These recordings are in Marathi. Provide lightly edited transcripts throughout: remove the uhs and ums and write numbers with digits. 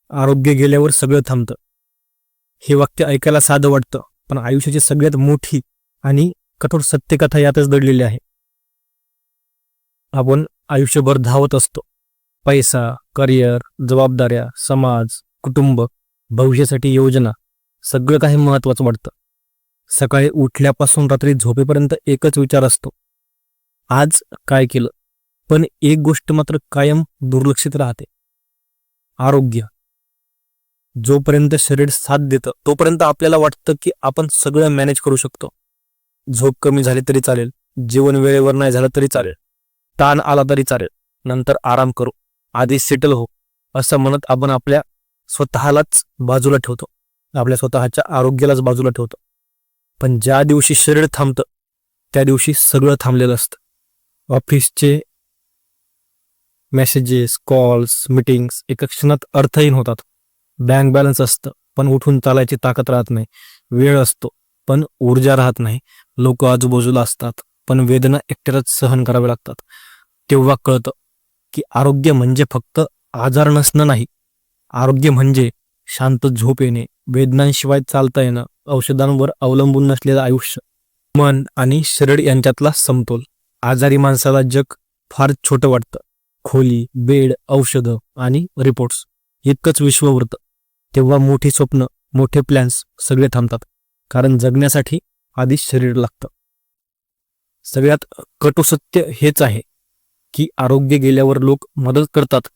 आरोग्य गेल्यावर सगळं थांबतं. हे वाक्य ऐकायला साधं वाटतं, पण आयुष्याची सगळ्यात मोठी आणि कठोर सत्यकथा यातच दडलेली आहे. आपण आयुष्यभर धावत असतो. पैसा, करिअर, जबाबदाऱ्या, समाज, कुटुंब, भविष्यासाठी योजना, सगळं काही महत्वाचं वाटतं. सकाळी उठल्यापासून रात्री झोपेपर्यंत एकच विचार असतो, आज काय केलं. पण एक गोष्ट मात्र कायम दुर्लक्षित राहते, आरोग्य. जोपर्यंत शरीर साथ देतं तोपर्यंत आपल्याला वाटतं की आपण सगळं मॅनेज करू शकतो. झोप कमी झाली तरी चालेल, जेवण वेळेवर नाही झालं तरी चालेल, ताण आला तरी चालेल, नंतर आराम करू, आधी सेटल हो, असं म्हणत आपण आपल्या स्वतःलाच बाजूला ठेवतो, आपल्या स्वतःच्या आरोग्यालाच बाजूला ठेवतो. पण ज्या दिवशी शरीर थांबतं त्या दिवशी सगळं थांबलेलं असतं. ऑफिसचे मेसेजेस, कॉल्स, मीटिंग्स एका क्षणात अर्थहीन होतात. बँक बॅलन्स असतं पण उठून चालायची ताकद राहत नाही. वेळ असतो पण ऊर्जा राहत नाही. लोक आजूबाजूला असतात पण वेदना एकट्यालाच सहन कराव्या लागतात. तेव्हा कळतं की आरोग्य म्हणजे फक्त आजार नसणं नाही. आरोग्य म्हणजे शांत झोप येणे, वेदनांशिवाय चालता येणं, औषधांवर अवलंबून नसलेलं आयुष्य, मन आणि शरीर यांच्यातला समतोल. आजारी माणसाला जग फार छोटं वाटतं. खोली, बेड, औषधं आणि रिपोर्ट्स इतकंच विश्व उरतं. तेव्हा मोठी स्वप्न, मोठे प्लॅन्स सगळे थांबतात. कारण जगण्यासाठी आधी शरीर लागतं. सगळ्यात कटू सत्य हेच आहे की आरोग्य गेल्यावर लोक मदत करतात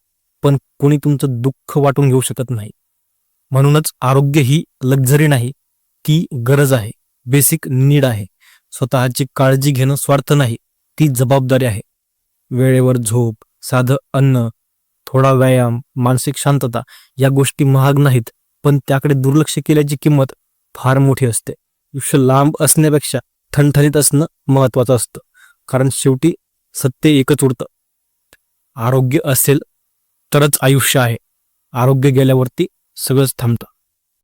पण कोणी तुमचं दुःख वाटून घेऊ शकत नाही. म्हणूनच आरोग्य ही लक्झरी नाही, ती गरज आहे, बेसिक नीड आहे. स्वतःची काळजी घेणं स्वार्थ नाही, ती जबाबदारी आहे. वेळेवर झोप, साधं अन्न, थोडा व्यायाम, मानसिक शांतता या गोष्टी महाग नाहीत, पण त्याकडे दुर्लक्ष केल्याची किंमत फार मोठी असते. आयुष्य लांब असण्यापेक्षा ठणठणीत असणं महत्वाचं असतं. कारण शेवटी सत्य एकच उरतं, आरोग्य असेल तरच आयुष्य आहे. आरोग्य गेल्यावरती सगळंच थांबतं.